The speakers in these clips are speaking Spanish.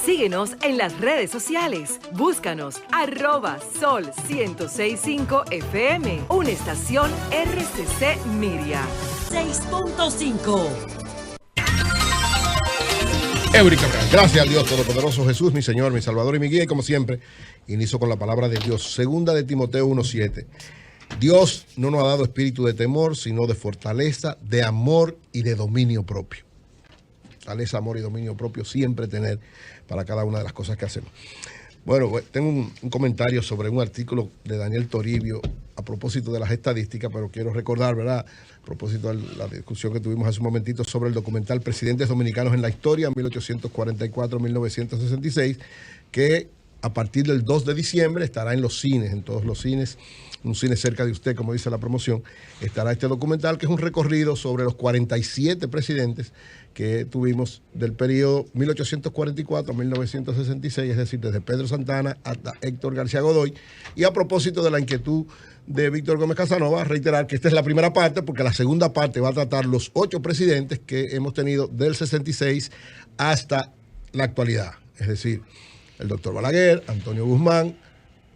Síguenos en las redes sociales. Búscanos @Sol1065 FM. Una estación RCC Miria. 6.5. Eurica, gracias al Dios Todopoderoso Jesús, mi Señor, mi Salvador y mi guía. Y como siempre, inicio con la palabra de Dios. Segunda de Timoteo 1:7. Dios no nos ha dado espíritu de temor, sino de fortaleza, de amor y de dominio propio. Fortaleza, amor y dominio propio siempre tener para cada una de las cosas que hacemos. Bueno, tengo un comentario sobre un artículo de Daniel Toribio a propósito de las estadísticas, pero quiero recordar, ¿verdad?, a propósito de la discusión que tuvimos hace un momentito sobre el documental Presidentes Dominicanos en la Historia, 1844-1966, que a partir del 2 de diciembre estará en los cines, en todos los cines, un cine cerca de usted, como dice la promoción, estará este documental, que es un recorrido sobre los 47 presidentes que tuvimos del periodo 1844-1966, es decir, desde Pedro Santana hasta Héctor García Godoy. Y a propósito de la inquietud de Víctor Gómez Casanova, reiterar que esta es la primera parte, porque la segunda parte va a tratar los 8 presidentes que hemos tenido del 66 hasta la actualidad. Es decir, el doctor Balaguer, Antonio Guzmán,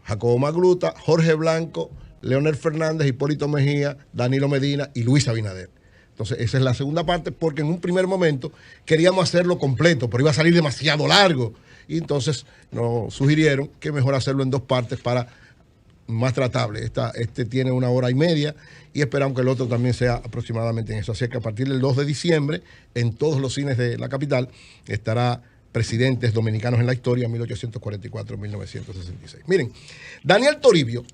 Jacobo Magluta, Jorge Blanco, Leonel Fernández, Hipólito Mejía, Danilo Medina y Luis Abinader. Entonces, esa es la segunda parte, porque en un primer momento queríamos hacerlo completo, pero iba a salir demasiado largo. Y entonces nos sugirieron que mejor hacerlo en 2 partes para más tratable. Este tiene 1 hora y media y esperamos que el otro también sea aproximadamente en eso. Así que a partir del 2 de diciembre, en todos los cines de la capital, estará Presidentes Dominicanos en la Historia, 1844-1966. Miren, Daniel Toribio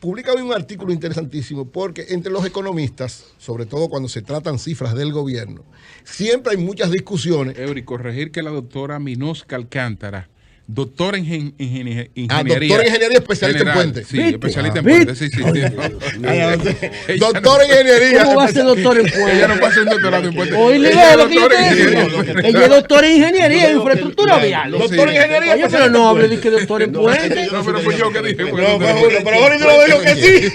publica hoy un artículo interesantísimo, porque entre los economistas, sobre todo cuando se tratan cifras del gobierno, siempre hay muchas discusiones. Eury, corregir que la doctora Minosca Alcántara, doctora en ingeniería. Doctora en ingeniería, especialista en puentes. Sí, especialista en puentes, sí. Doctora en ingeniería. ¿Cómo va a ser doctor en puentes? Ella no puede hacer un doctorado en puentes. Oye, ella es doctora en ingeniería en infraestructura vial. Doctora en ingeniería. Oye, pero no hable de que doctor en puentes. No, pero pues yo que dije. Pero ahora yo lo digo que sí.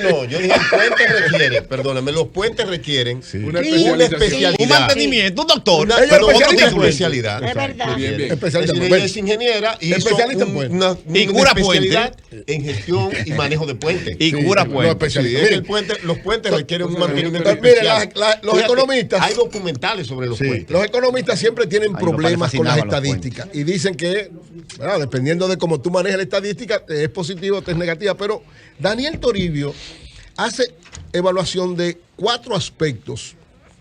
No, yo dije, el puente requiere, perdóname, los puentes requieren una especialidad. Un mantenimiento, un doctor. Pero otro tipo de especialidad. Es verdad. Especialista Es ingeniera y hizo especialista en puentes. una cura especialidad en gestión y manejo de puentes. Y cura puentes. Sí, es que los puentes requieren un mantenimiento Miren, especial. los economistas. Hay documentales sobre los puentes. Los economistas siempre tienen Ay, problemas con las fascinaban los estadísticas y dicen que, bueno, dependiendo de cómo tú manejas la estadística, te es positivo o te es negativa. Pero Daniel Toribio hace evaluación de 4 aspectos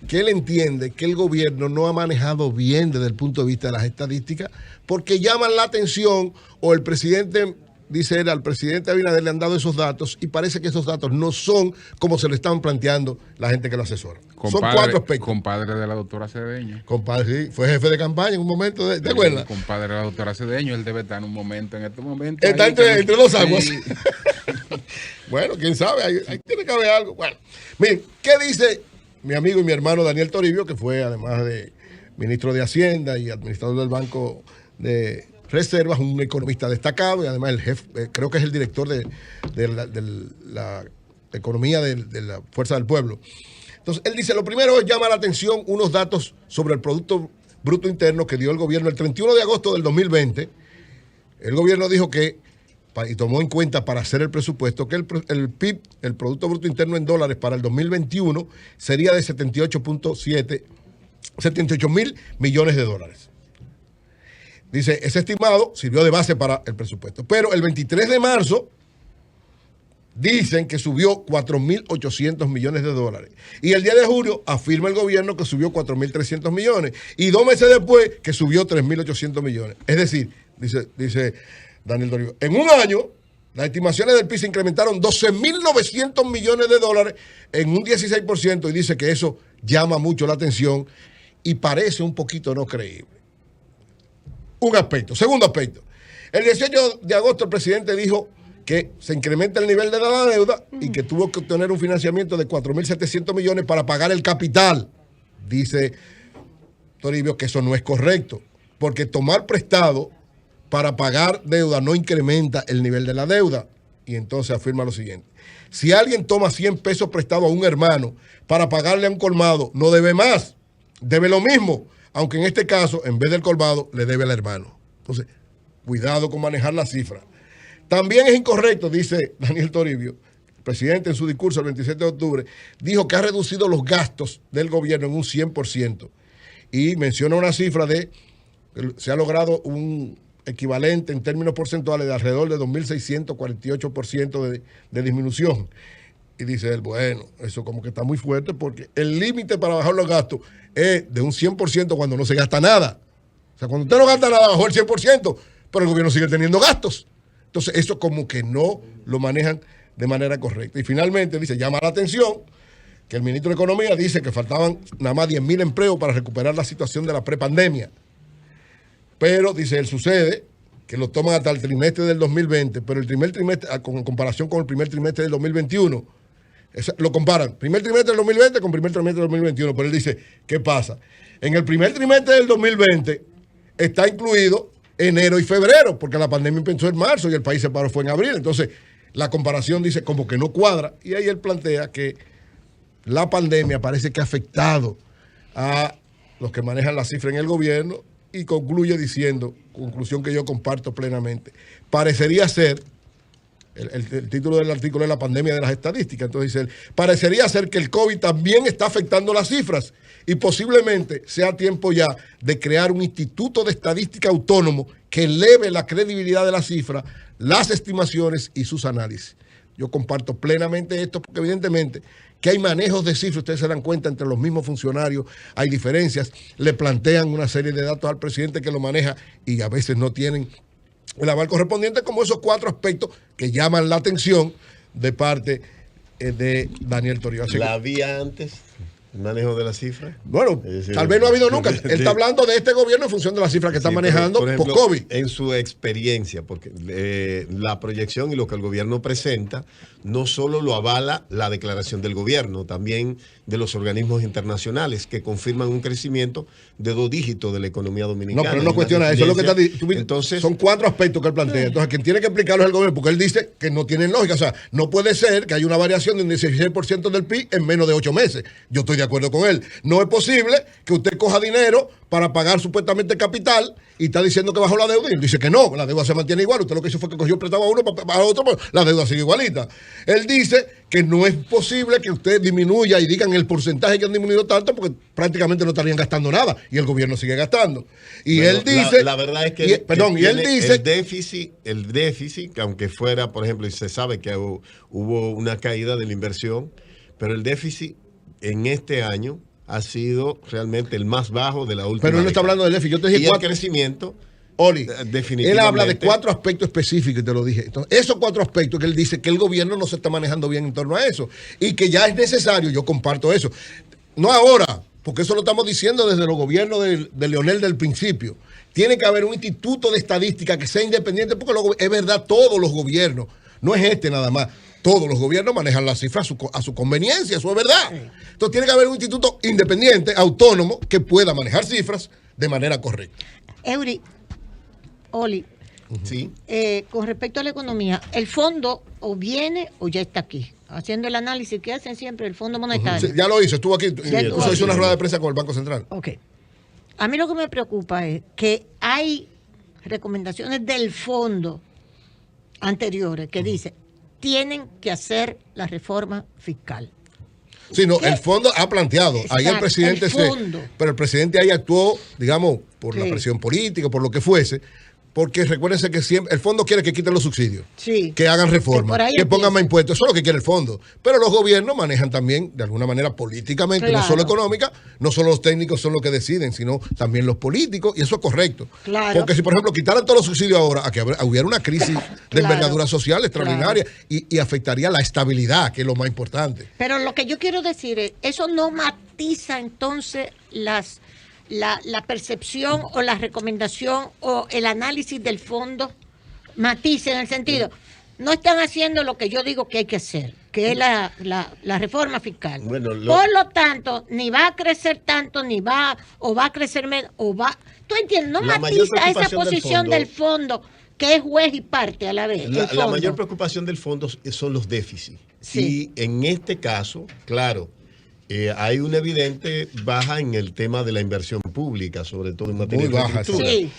que él entiende que el gobierno no ha manejado bien desde el punto de vista de las estadísticas, porque llaman la atención, o el presidente, dice él, al presidente Abinader le han dado esos datos y parece que esos datos no son como se lo están planteando la gente que lo asesora. Son 4 aspectos. Compadre de la doctora Cedeño. Compadre, sí, fue jefe de campaña en un momento, ¿te acuerdas? Compadre de la doctora Cedeño, él debe estar en un momento, en este momento. Está ahí, entre 2 aguas. Sí. Bueno, quién sabe, ahí tiene que haber algo. Bueno, miren, ¿qué dice mi amigo y mi hermano Daniel Toribio, que fue además de ministro de Hacienda y administrador del Banco de Reservas, un economista destacado y además el jefe, creo que es el director de la economía de la Fuerza del Pueblo? Entonces, él dice, lo primero es llamar la atención unos datos sobre el Producto Bruto Interno que dio el gobierno el 31 de agosto del 2020. El gobierno dijo que, y tomó en cuenta para hacer el presupuesto, que el PIB, el Producto Bruto Interno en dólares para el 2021, sería de 78 mil millones de dólares. Dice, ese estimado sirvió de base para el presupuesto. Pero el 23 de marzo dicen que subió 4.800 millones de dólares. Y el día de julio afirma el gobierno que subió 4.300 millones. Y 2 meses después que subió 3.800 millones. Es decir, dice Daniel Toribio, en un año las estimaciones del PIB se incrementaron 12.900 millones de dólares en un 16%, y dice que eso llama mucho la atención y parece un poquito no creíble. Un aspecto. Segundo aspecto. El 18 de agosto el presidente dijo que se incrementa el nivel de la deuda y que tuvo que obtener un financiamiento de 4.700 millones para pagar el capital. Dice Toribio que eso no es correcto, porque tomar prestado para pagar deuda no incrementa el nivel de la deuda. Y entonces afirma lo siguiente: si alguien toma 100 pesos prestado a un hermano para pagarle a un colmado, no debe más, debe lo mismo. aunque en este caso, en vez del colmado, le debe al hermano. Entonces, cuidado con manejar la cifra. También es incorrecto, dice Daniel Toribio, el presidente en su discurso el 27 de octubre, dijo que ha reducido los gastos del gobierno en un 100%. Y menciona una cifra de, se ha logrado un equivalente en términos porcentuales de alrededor de 2.648% de disminución. Y dice él, bueno, eso como que está muy fuerte porque el límite para bajar los gastos es de un 100% cuando no se gasta nada. O sea, cuando usted no gasta nada, bajó el 100%, pero el gobierno sigue teniendo gastos. Entonces, eso como que no lo manejan de manera correcta. Y finalmente, dice, llama la atención que el ministro de Economía dice que faltaban nada más 10.000 empleos para recuperar la situación de la prepandemia. Pero, dice él, sucede que lo toman hasta el trimestre del 2020, pero el primer trimestre, en comparación con el primer trimestre del 2021, lo comparan, primer trimestre del 2020 con primer trimestre del 2021, pero él dice, ¿qué pasa? En el primer trimestre del 2020 está incluido enero y febrero, porque la pandemia empezó en marzo y el país se paró fue en abril. Entonces, la comparación dice como que no cuadra, y ahí él plantea que la pandemia parece que ha afectado a los que manejan la cifra en el gobierno, y concluye diciendo, conclusión que yo comparto plenamente, parecería ser, el título del artículo es la pandemia de las estadísticas, entonces dice él, parecería ser que el COVID también está afectando las cifras y posiblemente sea tiempo ya de crear un instituto de estadística autónomo que eleve la credibilidad de las cifras, las estimaciones y sus análisis. Yo comparto plenamente esto porque evidentemente que hay manejos de cifras, ustedes se dan cuenta entre los mismos funcionarios, hay diferencias, le plantean una serie de datos al presidente que lo maneja y a veces no tienen el aval correspondiente, como esos 4 aspectos que llaman la atención de parte de Daniel Toribio. ¿La había antes? ¿El manejo de la cifra? Bueno, tal vez no ha habido nunca. Él está hablando de este gobierno en función de la cifra que está manejando por COVID. En su experiencia, porque la proyección y lo que el gobierno presenta no solo lo avala la declaración del gobierno, también de los organismos internacionales que confirman un crecimiento de 2 dígitos de la economía dominicana. No, pero no cuestiona eso. Es lo que está entonces, son 4 aspectos que él plantea. Entonces, quien tiene que explicarlo es el gobierno, porque él dice que no tienen lógica. O sea, no puede ser que haya una variación de un 16% del PIB en menos de 8 meses. Yo estoy de acuerdo con él. No es posible que usted coja dinero para pagar supuestamente capital y está diciendo que bajó la deuda y él dice que no, la deuda se mantiene igual. Usted lo que hizo fue que cogió prestado a uno para pagar a otro, pero la deuda sigue igualita. Él dice que no es posible que usted disminuya y digan el porcentaje que han disminuido tanto porque prácticamente no estarían gastando nada y el gobierno sigue gastando. Y bueno, él dice... La verdad es que, y él dice... El déficit, que aunque fuera, por ejemplo, y se sabe que hubo una caída de la inversión, pero el déficit en este año ha sido realmente el más bajo de la última Pero él no está hablando del déficit. Yo te dije y el crecimiento, Oli, definitivamente. Él habla de 4 aspectos específicos y te lo dije. Entonces, esos 4 aspectos que él dice que el gobierno no se está manejando bien en torno a eso y que ya es necesario, yo comparto eso. No ahora, porque eso lo estamos diciendo desde los gobiernos de Leonel del principio. Tiene que haber un instituto de estadística que sea independiente, porque es verdad, todos los gobiernos, no es este nada más, todos los gobiernos manejan las cifras a su conveniencia, eso es verdad. Entonces tiene que haber un instituto independiente, autónomo, que pueda manejar cifras de manera correcta. Eury, Oli, sí. Con respecto a la economía, el fondo o viene o ya está aquí, haciendo el análisis que hacen siempre el Fondo Monetario. Sí, ya lo hizo, estuvo aquí, hizo una rueda de prensa con el Banco Central. Ok. A mí lo que me preocupa es que hay recomendaciones del fondo anteriores que dicen tienen que hacer la reforma fiscal. Sí, no, el fondo ha planteado. Exacto, ahí el presidente pero el presidente ahí actuó, digamos, por la presión política, por lo que fuese, porque recuérdense que siempre el fondo quiere que quiten los subsidios, que hagan reformas, que pongan más impuestos. Eso es lo que quiere el fondo. Pero los gobiernos manejan también, de alguna manera, políticamente, no solo económica, no solo los técnicos son los que deciden, sino también los políticos, y eso es correcto. Porque si, por ejemplo, quitaran todos los subsidios ahora, a que hubiera una crisis de envergadura social extraordinaria y afectaría la estabilidad, que es lo más importante. Pero lo que yo quiero decir es, eso no matiza entonces la percepción o la recomendación o el análisis del fondo, matiza en el sentido, no están haciendo lo que yo digo que hay que hacer, que es la reforma fiscal. Bueno, por lo tanto, ni va a crecer tanto, ni va, o va a crecer menos, o va... ¿Tú entiendes? No matiza esa posición del fondo, que es juez y parte a la vez. La mayor preocupación del fondo son los déficits. Sí. Y en este caso, claro, hay una evidente baja en el tema de la inversión pública, sobre todo en materia de infraestructura. Sí.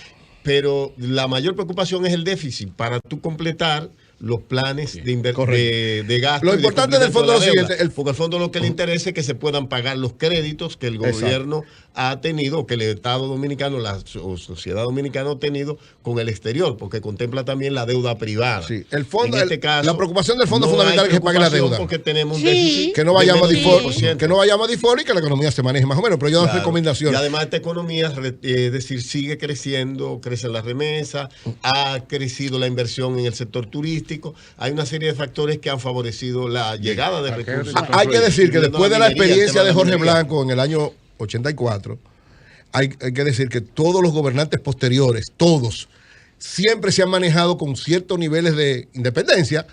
Pero la mayor preocupación es el déficit para tú completar los planes de gasto. Lo importante del fondo es lo siguiente. Porque al fondo lo que le interesa es que se puedan pagar los créditos que el gobierno ha tenido, que el Estado dominicano, la sociedad dominicana ha tenido con el exterior, porque contempla también la deuda privada. Sí, el fondo, en este caso, la preocupación del fondo fundamental es que se pague la deuda. Porque tenemos un déficit que no vayamos a de default, 20%. que no vayamos a default y que la economía se maneje más o menos. Pero yo doy recomendaciones. Y además esta economía, es decir, sigue creciendo, crecen las remesas, ha crecido la inversión en el sector turístico. Hay una serie de factores que han favorecido la llegada de recursos. Hay que decir que después de la experiencia de Jorge Blanco en el año 84, hay que decir que todos los gobernantes posteriores, todos, siempre se han manejado con ciertos niveles de independencia.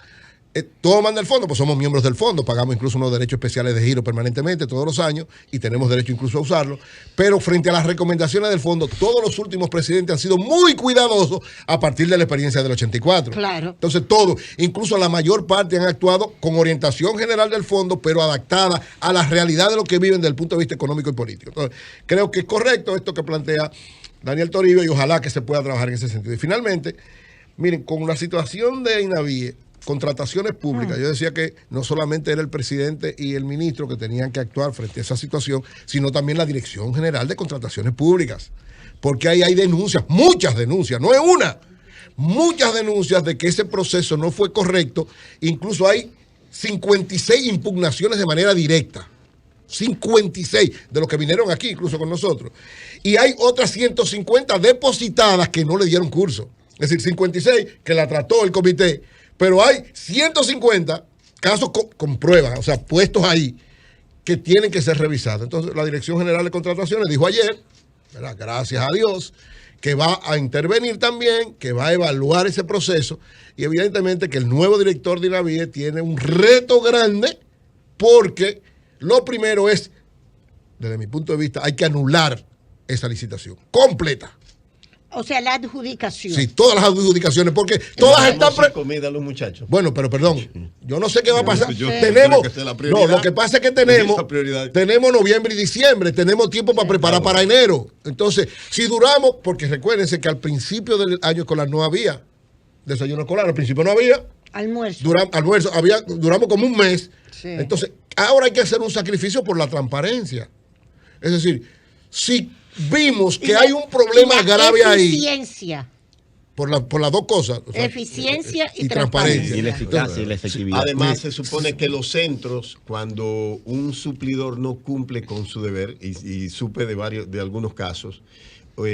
Toman del fondo, pues somos miembros del fondo, pagamos incluso unos derechos especiales de giro permanentemente todos los años y tenemos derecho incluso a usarlo, pero frente a las recomendaciones del fondo, todos los últimos presidentes han sido muy cuidadosos a partir de la experiencia del 84. Claro. Entonces todos, incluso la mayor parte han actuado con orientación general del fondo, pero adaptada a la realidad de lo que viven desde el punto de vista económico y político. Entonces, creo que es correcto esto que plantea Daniel Toribio y ojalá que se pueda trabajar en ese sentido. Y finalmente, miren, con la situación de INAVIE, contrataciones públicas, yo decía que no solamente era el presidente y el ministro que tenían que actuar frente a esa situación, sino también la Dirección General de Contrataciones Públicas, porque ahí hay denuncias, muchas denuncias, no es una, muchas denuncias de que ese proceso no fue correcto, incluso hay 56 impugnaciones de manera directa, 56 de los que vinieron aquí, incluso con nosotros, y hay otras 150 depositadas que no le dieron curso, es decir, 56 que la trató el comité, pero hay 150 casos con pruebas, o sea, puestos ahí, que tienen que ser revisados. Entonces, la Dirección General de Contrataciones dijo ayer, ¿verdad?, gracias a Dios, que va a intervenir también, que va a evaluar ese proceso, y evidentemente que el nuevo director de INAVIE tiene un reto grande, porque lo primero es, desde mi punto de vista, hay que anular esa licitación completa. O sea, la adjudicación. Sí, todas las adjudicaciones, porque todas están... comida a los muchachos. Bueno, pero perdón, yo no sé qué va a pasar. Yo Tenemos... creo que sea la prioridad. No, lo que pasa es que tenemos noviembre y diciembre, tenemos tiempo para preparar para enero. Entonces, si duramos, porque recuérdense que al principio del año escolar no había desayuno escolar, al principio no había. Almuerzo. Duramos como un mes. Sí. Entonces, ahora hay que hacer un sacrificio por la transparencia. Es decir, si vimos que hay un problema grave ahí. Eficiencia. Por las dos cosas. O sea, eficiencia y transparencia. Y la eficacia y la efectividad. Además, se supone que los centros, cuando un suplidor no cumple con su deber, y supe de algunos casos, por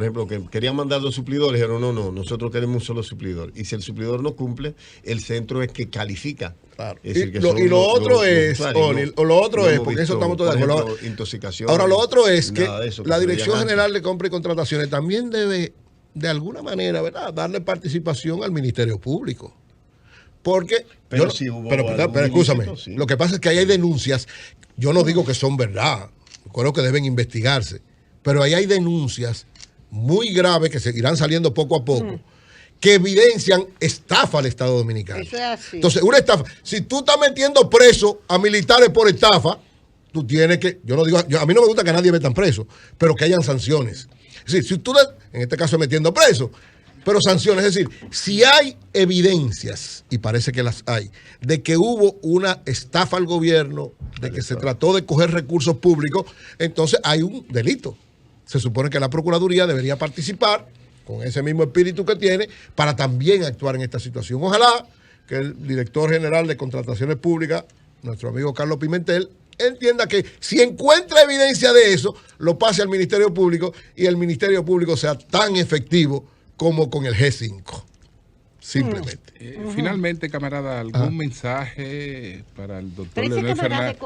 ejemplo, que querían mandar dos suplidores, dijeron, no, nosotros queremos un solo suplidor. Y si el suplidor no cumple, el centro es que califica. Claro. Es decir, que y lo otro es, porque eso estamos todos de acuerdo. Intoxicación. Ahora, lo otro es que eso, la Dirección General de Compra y Contrataciones también debe, de alguna manera, ¿verdad?, darle participación al Ministerio Público. Porque, pero escúchame, sí. Lo que pasa es que ahí hay denuncias, yo no digo que son verdad, creo que deben investigarse, pero ahí hay denuncias muy graves que seguirán saliendo poco a poco, que evidencian estafa al Estado Dominicano. Eso es así. Entonces, una estafa, si tú estás metiendo preso a militares por estafa, tú tienes que, a mí no me gusta que nadie metan preso, pero que hayan sanciones. Es decir, si tú, en este caso metiendo preso, pero sanciones, es decir, si hay evidencias, y parece que las hay, de que hubo una estafa al gobierno, de que se trató de coger recursos públicos, entonces hay un delito. Se supone que la Procuraduría debería participar con ese mismo espíritu que tiene para también actuar en esta situación. Ojalá que el director general de Contrataciones Públicas, nuestro amigo Carlos Pimentel, entienda que si encuentra evidencia de eso, lo pase al Ministerio Público y el Ministerio Público sea tan efectivo como con el G5. Simplemente. Finalmente, camarada, ¿algún mensaje para el doctor Pero Leonel Fernández?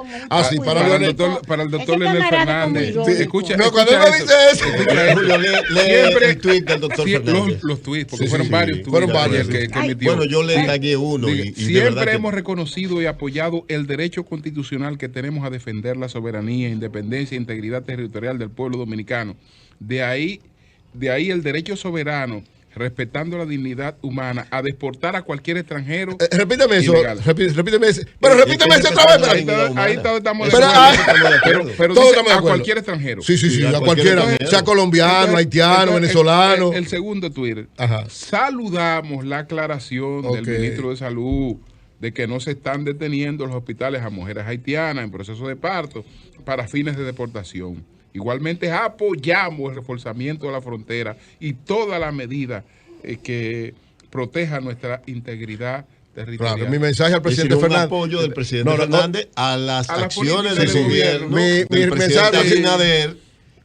Sí, para el doctor Leonel Fernández. Escucha, no, cuando él me dice eso. Siempre el tweet del doctor Fernández. Los tweets, porque fueron varios. Fueron varios que emitió. Bueno, yo le tagué uno. Siempre hemos reconocido y apoyado el derecho constitucional que tenemos a defender la soberanía, independencia e integridad territorial del pueblo dominicano. De ahí el derecho soberano respetando la dignidad humana, a deportar a cualquier extranjero. Repíteme eso, ilegal. repíteme ese. Pero repíteme ese otra vez. Ahí estamos de Pero, acuerdo. Pero todos dice estamos de a acuerdo. cualquier extranjero. Sí, a cualquiera. Sea colombiano, haitiano, venezolano. El segundo Twitter. Ajá. Saludamos la aclaración del ministro de Salud de que no se están deteniendo en los hospitales a mujeres haitianas en proceso de parto para fines de deportación. Igualmente apoyamos el reforzamiento de la frontera y todas las medidas que protejan nuestra integridad territorial. Claro, mi mensaje al presidente Fernández. Un apoyo del presidente Fernández a las acciones del gobierno mi del mensaje presidente Abinader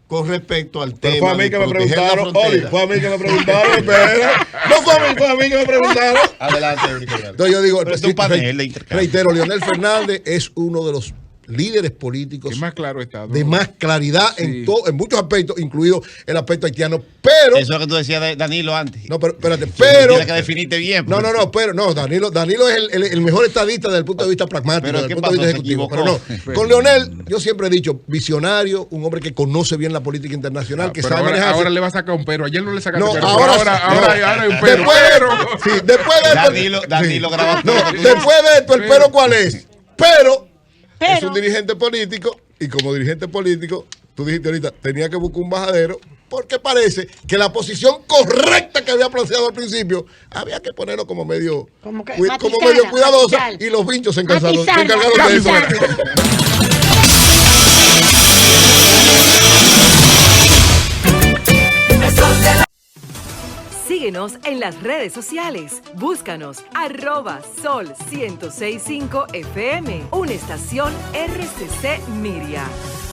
con respecto al tema. Fue a mí que me proteger la preguntaron, frontera. Oli, fue a mí que me preguntaron, espera. No fue a mí que me preguntaron. Adelante, Entonces yo digo, pero es un panel de intercambio. reitero, Leonel Fernández es uno de los líderes políticos Que más claro está, ¿no? de más claridad Sí. en muchos aspectos, incluido el aspecto haitiano, pero Eso es lo que tú decías de Danilo antes. no, pero espérate, pero Tienes que definirte bien. no, pero no, Danilo es el mejor estadista desde el punto de vista pragmático, Pero desde ¿qué el punto de pasó? vista Se ejecutivo. Pero equivocó. no, con Leonel, yo siempre he dicho, visionario, un hombre que conoce bien la política internacional, que Pero sabe manejarse. ahora le va a sacar un pero. Ayer no le sacaste No, pero. ahora Hay un pero. Después de esto, Danilo graba no, todo lo que tú después de esto, el Pero. pero ¿cuál es? Pero es Pero- un dirigente político y como dirigente político, tú dijiste ahorita, tenía que buscar un bajadero porque parece que la posición correcta que había planteado al principio había que ponerlo como medio, Como que como matizarla, medio cuidadosa matizar. y los pinchos se encargaron de Matizarla, eso. matizarla. Síguenos en las redes sociales. Búscanos @sol1065 FM, una estación RCC Miria.